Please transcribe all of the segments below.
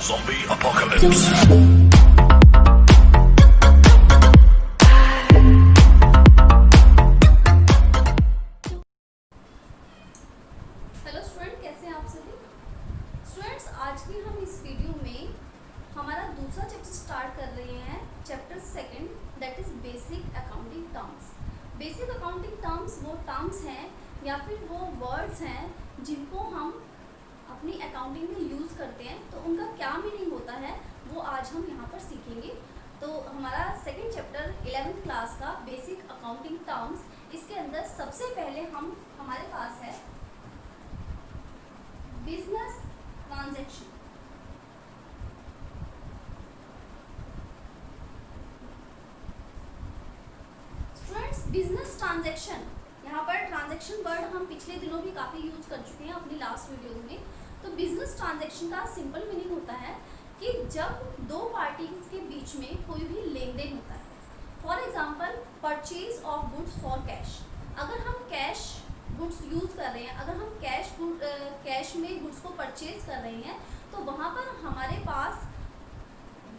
Zombie apocalypse. Hello student, कैसे हैं आप सभी। स्टूडेंट्स, आज की हम इस वीडियो में हमारा दूसरा चैप्टर स्टार्ट कर रहे हैं, chapter second, that is basic accounting terms. Basic accounting terms वो टर्म्स हैं या फिर वो वर्ड्स हैं जिनको हम अपनी अकाउंटिंग में यूज़ करते हैं, तो उनका क्या मीनिंग होता है वो आज हम यहाँ पर सीखेंगे। तो हमारा सेकंड चैप्टर 11th क्लास का बेसिक अकाउंटिंग टर्म्स, इसके अंदर सबसे पहले हमारे पास है business transaction. Students, business transaction, यहाँ पर ट्रांजैक्शन वर्ड हम पिछले दिनों भी काफ़ी यूज कर चुके हैं अपनी लास्ट वीडियो में। तो बिजनेस ट्रांजैक्शन का सिंपल मीनिंग होता है कि जब दो पार्टीज के बीच में कोई भी लेन देन होता है। For example, purchase of goods for cash. अगर हम कैश गुड्स यूज़ कर रहे हैं, अगर हम कैश में गुड्स को परचेज कर रहे हैं, तो वहाँ पर हमारे पास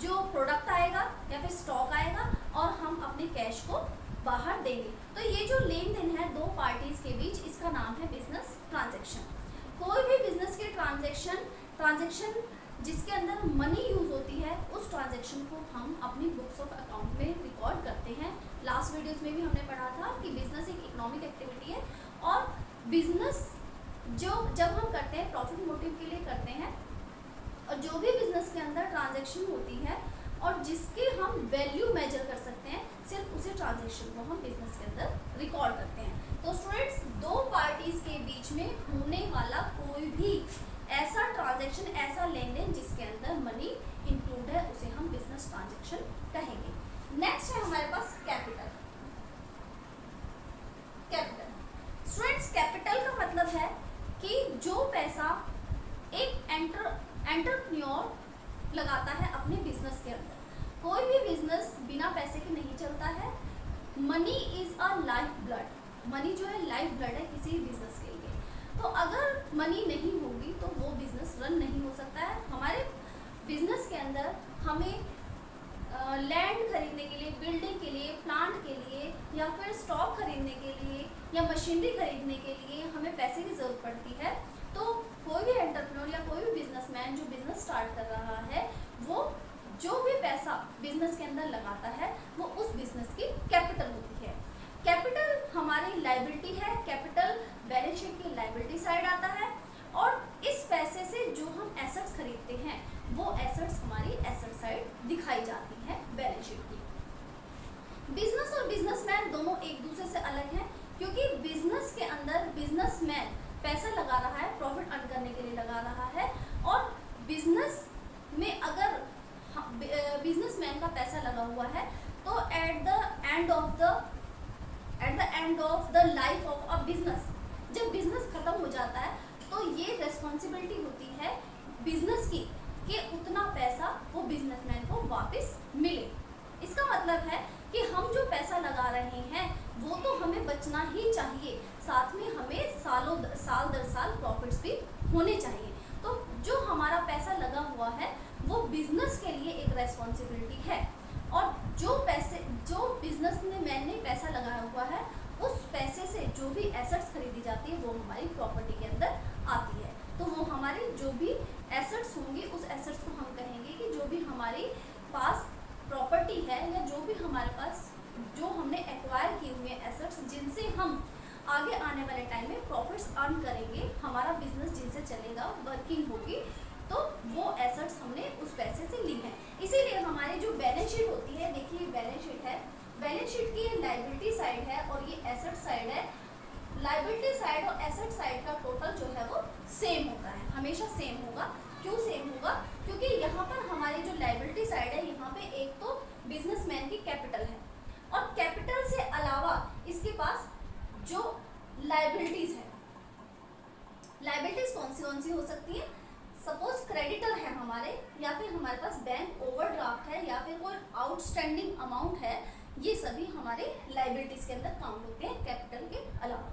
जो प्रोडक्ट आएगा या फिर स्टॉक आएगा और हम अपने कैश को बाहर देंगे। तो ये जो लेन देन है दो पार्टीज के बीच, इसका नाम है बिजनेस ट्रांजैक्शन। कोई भी बिजनेस के ट्रांजैक्शन जिसके अंदर मनी यूज होती है, उस ट्रांजैक्शन को हम अपनी बुक्स ऑफ अकाउंट में रिकॉर्ड करते हैं। लास्ट वीडियोस में भी हमने पढ़ा था कि बिजनेस एक इकोनॉमिक एक्टिविटी है और बिजनेस जब हम करते हैं प्रॉफिट मोटिव के लिए करते हैं, और जो भी बिजनेस के अंदर ट्रांजैक्शन होती है और जिसके हम वैल्यू मेजर कर सकते हैं, सिर्फ उसी ट्रांजैक्शन को हम बिजनेस के अंदर रिकॉर्ड करते हैं। तो स्टूडेंट्स, दो पार्टीज के बीच में होने वाला कोई भी ऐसा ट्रांजैक्शन, ऐसा लेन देन जिसके अंदर मनी इंक्लूड है, उसे हम बिजनेस ट्रांजैक्शन कहेंगे। नेक्स्ट है हमारे पास कैपिटल। स्टूडेंट्स, कैपिटल का मतलब है कि जो पैसा एक एंटरप्रेन्योर लगाता है अपने बिजनेस के अंदर। कोई भी बिजनेस बिना पैसे के नहीं चलता है। Money is a life blood. Money जो है लाइफ ब्लड है किसी बिजनेस के लिए। तो अगर मनी नहीं होगी तो वो बिजनेस रन नहीं हो सकता है। हमारे बिजनेस के अंदर हमें लैंड खरीदने के लिए, बिल्डिंग के लिए, प्लांट के लिए, या फिर स्टॉक खरीदने के लिए या मशीनरी खरीदने के लिए हमें पैसे की ज़रूरत पड़ती है। तो कोई भी एंटरप्रेन्योर या कोई भी बिजनेसमैन जो बिजनेस स्टार्ट कर रहा है, वो जो भी पैसा बिजनेस के अंदर लगाता है वो उस बिजनेस की कैपिटल होती है। कैपिटल हमारी लायबिलिटी है। कैपिटल बैलेंस शीट की लायबिलिटी साइड आता है और इस पैसे से जो हम एसेट्स खरीदते हैं वो एसेट्स हमारी एसेट साइड दिखाई जाती है बैलेंस शीट की। बिजनेस और बिजनेसमैन दोनों एक दूसरे से अलग हैं, क्योंकि बिजनेस के अंदर बिजनेसमैन पैसा लगा रहा है, प्रॉफिट अर्न करने के लिए लगा रहा है, और बिजनेस में अगर बिजनेसमैन का पैसा लगा हुआ है तो at the end of the life of a business, जब बिजनेस खत्म हो जाता है तो ये रेस्पॉन्सिबिलिटी होती है बिजनेस की कि उतना पैसा वो बिजनेसमैन को वापस मिले। इसका मतलब है कि हम जो पैसा लगा रहे हैं वो तो हमें बचना ही चाहिए, साथ में हमें साल दर साल प्रॉफिट्स भी होने चाहिए। तो जो हमारा पैसा लगा हुआ है वो बिजनेस के लिए एक रेस्पॉन्सिबिलिटी है, और जो बिजनेस में मैंने पैसा लगाया हुआ है उस पैसे से जो भी एसेट्स खरीदी जाती है वो हमारी प्रॉपर्टी के अंदर आती है। तो वो हमारे जो भी एसेट्स होंगे उस एसेट्स को हम कहेंगे कि जो भी हमारे पास प्रॉपर्टी है या जो भी हमारे पास जो हमने एक्वायर किए हुए एसेट्स जिनसे हम आगे आने वाले टाइम में प्रॉफिट्स अर्न करेंगे, हमारा बिजनेस जिनसे चलेगा, वर्किंग होगी, तो वो एसेट्स हमने उस पैसे से ली हैं। इसीलिए हमारी जो बैलेंस शीट होती है, देखिए बैलेंस शीट है, बैलेंस शीट की ये लायबिलिटी साइड है और ये एसेट साइड है। लायबिलिटी साइड और एसेट साइड का टोटल जो है वो सेम होता है, हमेशा सेम होगा। क्यों सेम होगा? क्योंकि यहाँ पर हमारी जो लायबिलिटी साइड है, यहाँ पे एक तो बिजनेसमैन की कैपिटल है और कैपिटल से अलावा इसके पास जो लायबिलिटीज है, लायबिलिटीज कौन सी हो सकती है? सपोज क्रेडिटर है हमारे, या फिर हमारे पास बैंक ओवरड्राफ्ट है, या फिर कोई आउटस्टैंडिंग अमाउंट है, ये सभी हमारे लायबिलिटीज के अंदर काउंट होते हैं कैपिटल के अलावा।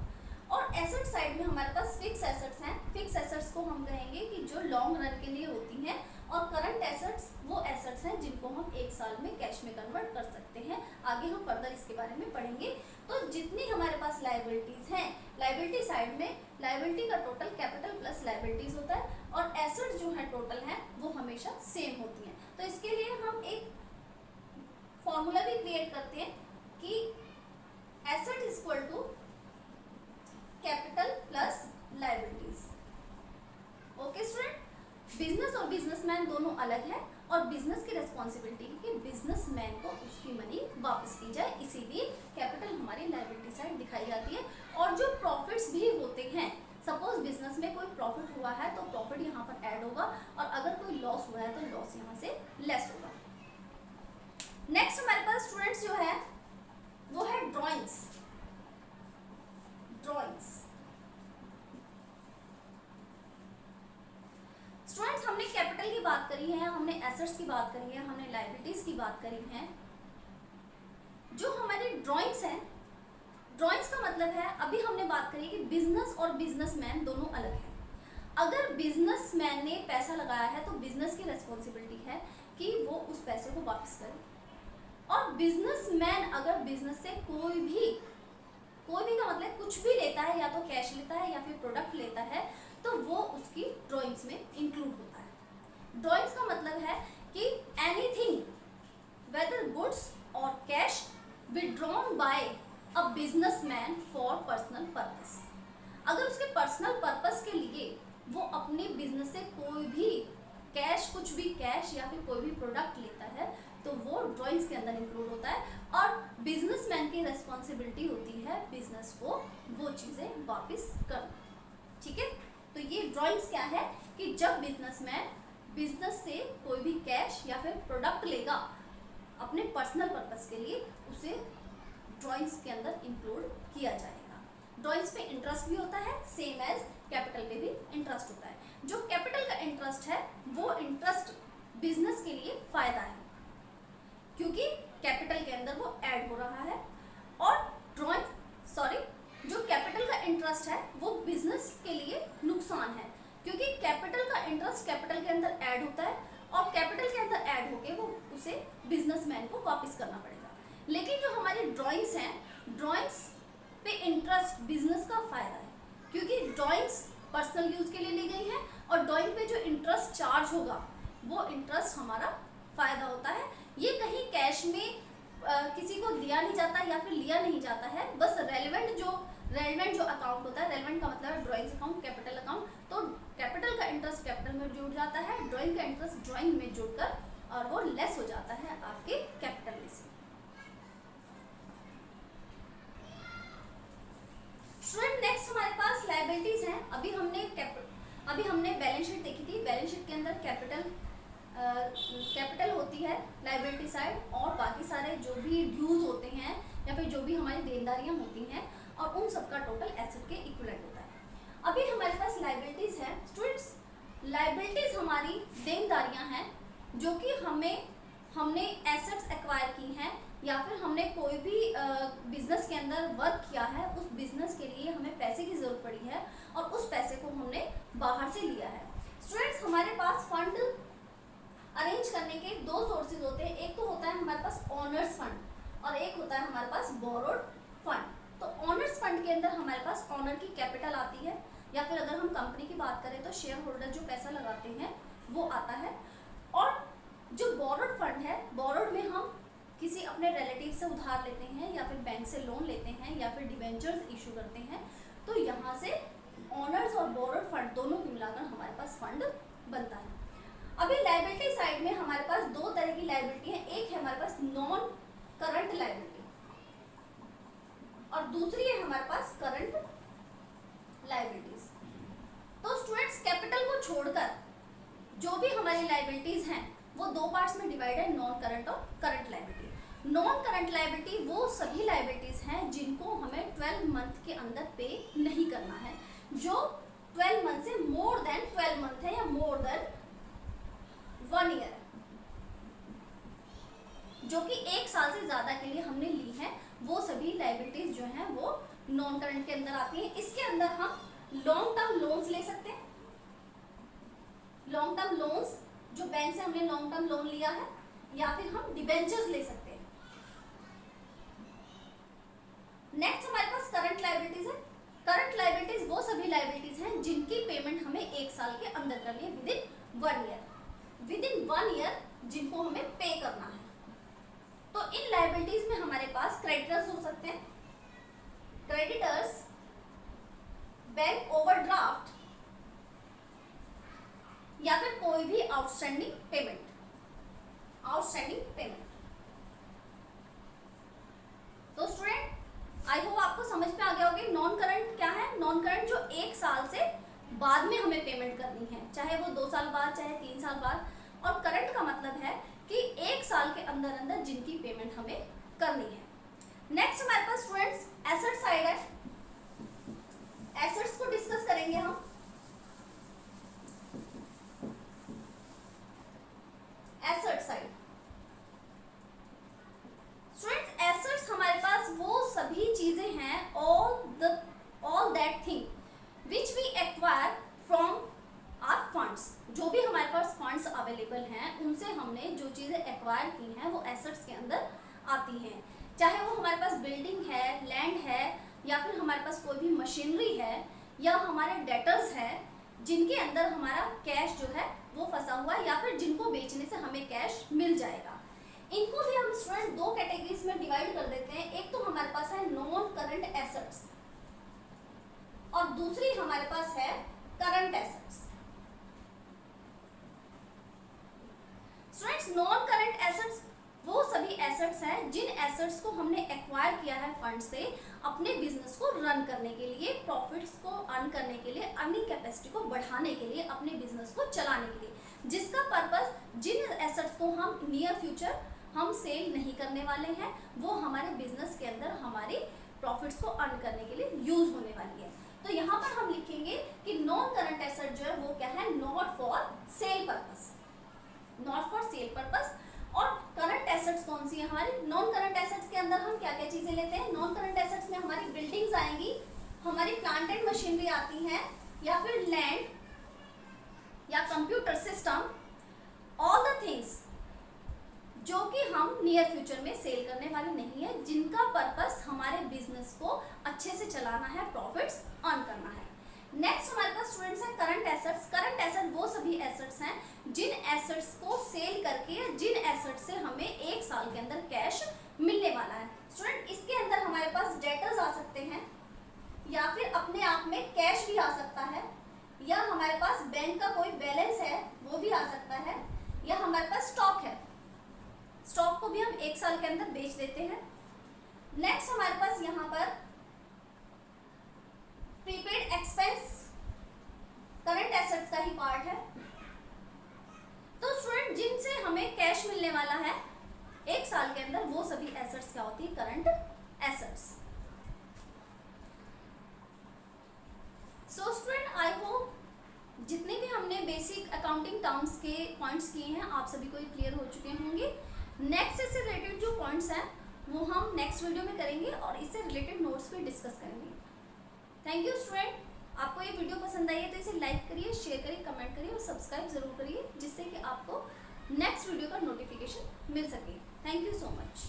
और एसेट साइड में हमारे पास फिक्स एसेट्स हैं। फिक्स एसेट्स को हम कहेंगे कि जो लॉन्ग रन के लिए होती हैं और करंट एसेट्स वो एसेट्स हैं जिनको हम एक साल में कैश में कन्वर्ट कर सकते हैं। आगे हम फर्दर इसके बारे में पढ़ेंगे। तो जितनी हमारे पास लायबिलिटीज हैं, लायबिलिटी साइड में लायबिलिटी का टोटल कैपिटल प्लस लायबिलिटीज होता है और एसेट्स जो है टोटल हैं वो हमेशा सेम होती हैं। तो इसके लिए हम एक फॉर्मूला भी क्रिएट करते हैं कि asset is equal to capital plus liabilities. Okay student, business और बिजनेसमैन दोनों अलग है और बिजनेस की रिस्पॉन्सिबिलिटी है कि बिजनेसमैन को उसकी मनी वापस की जाए, इसीलिए कैपिटल हमारी लायबिलिटी साइड दिखाई जाती है। और जो प्रॉफिट्स भी होते हैं, सपोज बिजनेस में कोई प्रॉफिट हुआ है तो प्रॉफिट यहाँ पर ऐड होगा और अगर कोई लॉस हुआ है तो लॉस यहाँ से लेस होगा। नेक्स्ट हमारे पास स्टूडेंट्स जो है वो है ड्रॉइंग्स। स्टूडेंट्स हमने कैपिटल की बात करी है, हमने एसेट्स की बात करी है, हमने लायबिलिटीज की बात करी है। जो हमारी ड्राइंग्स हैं, ड्राइंग्स का मतलब है अभी हमने बात करी कि बिजनेस और बिजनेसमैन दोनों अलग है। अगर बिजनेसमैन ने पैसा लगाया है तो बिजनेस की रिस्पॉन्सिबिलिटी है कि वो उस पैसे को वापस करे, और बिजनेसमैन अगर बिजनेस से कोई भी का मतलब कुछ भी लेता है, या तो कैश लेता है या फिर प्रोडक्ट लेता है, तो वो उसकी ड्राइंग्स में इंक्लूड होता है। ड्राइंग्स का मतलब है कि एनीथिंग वेदर गुड्स और cash withdrawn bye a businessman for personal purpose. अगर उसके पर्सनल पर्पस के लिए वो अपने बिजनेस से कोई भी कैश, कुछ भी कैश या फिर कोई भी प्रोडक्ट लेता है तो वो ड्राइंग्स के अंदर इंक्लूड होता है, और बिजनेसमैन की रिस्पॉन्सिबिलिटी होती है बिजनेस को वो चीजें वापस करना। ठीक है, तो ये ड्राइंग्स क्या है कि जब बिजनेसमैन बिजनेस से कोई भी कैश या फिर प्रोडक्ट लेगा अपने पर्सनल पर्पस के लिए, उसे ड्राइंग्स के अंदर इंक्लूड किया जाएगा। ड्राइंग्स पे इंटरेस्ट भी होता है, सेम एज कैपिटल पे भी इंटरेस्ट होता है। जो कैपिटल का इंटरेस्ट है वो इंटरेस्ट बिजनेस के लिए फायदा है क्योंकि कैपिटल के अंदर वो ऐड हो रहा है, और जो कैपिटल का इंटरेस्ट है वो बिजनेस के लिए नुकसान है क्योंकि कैपिटल का इंटरेस्ट कैपिटल के अंदर ऐड होता है और कैपिटल के अंदर ऐड होके वो उसे बिजनेसमैन को वापस करना पड़ेगा। लेकिन जो हमारी ड्राइंग्स हैं, ड्राइंग्स पे इंटरेस्ट बिजनेस का फायदा है क्योंकि ड्राइंग्स पर्सनल यूज के लिए ली गई है और ड्राइंग पे जो इंटरेस्ट चार्ज होगा वो इंटरेस्ट हमारा फायदा होता है। ये कहीं कैश में किसी को दिया नहीं जाता या फिर लिया नहीं जाता है, बस रेलेवेंट जो अकाउंट होता है, रेलेवेंट का मतलब है ड्राइंग्स अकाउंट, कैपिटल अकाउंट, तो कैपिटल का इंटरेस्ट कैपिटल में जुड़ जाता है, ड्राइंग का इंटरेस्ट ड्राइंग में जुड़कर और वो लेस हो जाता है आपके कैपिटल में से। स्टूडेंट नेक्स्ट हमारे पास लायबिलिटीज हैं। अभी हमने बैलेंस शीट देखी थी। बैलेंस शीट के अंदर कैपिटल होती है लायबिलिटी साइड, और बाकी सारे जो भी ड्यूज होते हैं या फिर जो भी हमारी देनदारियां होती हैं और उन सबका टोटल एसेट के इक्विवेलेंट होता है। अभी हमारे पास लायबिलिटीज है स्टूडेंट्स। लायबिलिटीज हमारी देनदारियां हैं जो कि हमने एसेट्स एक्वायर की हैं या फिर हमने कोई भी बिजनेस के अंदर वर्क किया है, उस बिजनेस के लिए हमें पैसे की जरूरत पड़ी है और उस पैसे को हमने बाहर से लिया है। स्टूडेंट्स हमारे पास फंड अरेंज करने के दो सोर्सेज होते हैं, एक तो होता है हमारे पास ऑनर्स फंड और एक होता है हमारे पास बोरोड फंड। तो ऑनर्स फंड के अंदर हमारे पास ऑनर की कैपिटल आती है, या फिर अगर हम कंपनी की बात करें तो शेयर होल्डर जो पैसा लगाते हैं वो आता है। और जो बोरोड फंड है, बोरोड में हम किसी अपने रिलेटिव से उधार लेते हैं या फिर बैंक से लोन लेते हैं या फिर डिवेंचर्स इशू करते हैं, तो यहाँ से ऑनर्स और बोरोड फंड दोनों को मिलाकर हमारे पास फंड बनता है। अभी लायबिलिटी साइड में हमारे पास दो तरह की लायबिलिटी है, एक है हमारे पास नॉन करंट लायबिलिटी और दूसरी है हमारे पास करंट लायबिलिटीज। तो स्टूडेंट्स कैपिटल को छोड़कर जो भी हमारी लायबिलिटीज हैं वो दो पार्ट्स में डिवाइड है, नॉन करंट और current liability. Non current liability वो सभी लायबिलिटीज हैं जिनको हमें 12 मंथ के अंदर पे नहीं करना है, जो 12 मंथ से मोर देन 12 मंथ है या मोर देन 1 ईयर, जो कि 1 साल से ज्यादा के लिए हमने ली है, वो सभी लायबिलिटीज जो हैं वो नॉन करंट के अंदर आती हैं। इसके अंदर हम लॉन्ग टर्म लोन्स ले सकते हैं। लॉन्ग टर्म लोन्स जो बैंक बैंक से हमने लॉन्ग टर्म लोन लिया है, या फिर हम डिबेंचर्स ले सकते हैं। नेक्स्ट हमारे पास करंट लायबिलिटीज है। करंट लायबिलिटीज वो सभी लायबिलिटीज हैं जिनकी पेमेंट हमें 1 साल के अंदर करनी है, विद इन 1 ईयर जिनको हमें पे करना है। तो इन लायबिलिटीज में हमारे पास क्रेडिटर्स हो सकते हैं, क्रेडिटर्स, बैंक ओवरड्राफ्ट, या फिर कोई भी आउटस्टैंडिंग पेमेंट। तो स्टूडेंट आई होप आपको समझ में आ गया होगा नॉन करंट क्या है। नॉन करंट जो 1 साल से बाद में हमें पेमेंट करनी है, चाहे वो 2 साल बाद, चाहे 3 साल बाद। और करंट का मतलब है कि 1 साल के अंदर अंदर जिनकी पेमेंट हमें करनी है। नेक्स्ट हमारे पास स्टूडेंट्स एसेट साइड है। एसेट्स को डिस्कस करेंगे हम। एसेट साइड स्टूडेंट्स, एसेट्स हमारे पास वो सभी चीजें हैं, all that thing which we acquire from our funds. जो भी हमारे पास फंड्स अवेलेबल हैं उनसे हमने जो चीजें एक्वायर की हैं वो एसेट्स के अंदर आती हैं। चाहे वो हमारे पास बिल्डिंग है, लैंड है, या फिर हमारे पास कोई भी मशीनरी है, या हमारे डेटर्स है जिनके अंदर हमारा कैश जो है वो फंसा हुआ है, या फिर जिनको बेचने से हमें कैश मिल जाएगा। इनको भी हम स्टूडेंट 2 कैटेगरीज में डिवाइड कर देते हैं। एक तो हमारे पास है नॉन करंट एसेट्स और दूसरी हमारे पास है current assets. Students non current assets वो सभी एसेट्स हैं जिन एसेट्स को हमने एक्वायर किया है फंड से अपने बिजनेस को रन करने के लिए, प्रॉफिट्स को अर्न करने के लिए, अर्निंग कैपेसिटी को बढ़ाने के लिए, अपने बिजनेस को चलाने के लिए, जिसका पर्पस जिन एसेट्स को हम नियर फ्यूचर हम सेल नहीं करने वाले हैं वो हमारे बिजनेस के अंदर हमारी प्रॉफिट्स को अर्न करने के लिए यूज होने वाली है। तो यहाँ पर हम लिखेंगे कि नॉन करंट एसेट जो है वो क्या है, not for sale purpose, not for sale purpose. और करंट एसेट्स कौन सी है हमारी? नॉन करंट एसेट्स के अंदर हम क्या क्या चीजें लेते हैं? नॉन करंट एसेट्स में हमारी बिल्डिंग्स आएंगी, हमारी प्लांट एंड मशीनरी आती हैं, या फिर लैंड या computer system, all the things जो कि हम नियर फ्यूचर में सेल करने वाले नहीं है, जिनका पर्पस हमारे बिजनेस को अच्छे से चलाना है, प्रॉफिट्स अर्न करना है। नेक्स्ट हमारे पास स्टूडेंट्स है करंट एसेट्स। करंट एसेट वो सभी एसेट्स हैं जिन एसेट्स को सेल करके, जिन एसेट्स से हमें 1 साल के अंदर कैश मिलने वाला है। स्टूडेंट इसके अंदर हमारे पास डेटर्स आ सकते हैं, या फिर अपने आप में कैश भी आ सकता है, या हमारे पास बैंक का कोई बैलेंस है वो भी आ सकता है, या हमारे पास स्टॉक है, स्टॉक को भी हम 1 साल के अंदर बेच देते हैं। नेक्स्ट हमारे पास यहाँ पर प्रीपेड एक्सपेंस करंट एसेट्स का ही पार्ट है। तो स्टूडेंट जिनसे हमें कैश मिलने वाला है 1 साल के अंदर वो सभी एसेट्स क्या होती है? Current assets. So student I hope जितने भी हमने बेसिक अकाउंटिंग टर्म्स के पॉइंट्स किए हैं आप सभी को क्लियर हो चुके होंगे। नेक्स्ट इससे रिलेटेड जो पॉइंट्स हैं वो हम नेक्स्ट वीडियो में करेंगे और इससे रिलेटेड नोट्स भी डिस्कस करेंगे। Thank you student. आपको ये वीडियो पसंद आई है तो इसे लाइक करिए, शेयर करिए, कमेंट करिए और सब्सक्राइब जरूर करिए, जिससे कि आपको नेक्स्ट वीडियो का नोटिफिकेशन मिल सके। Thank you so much.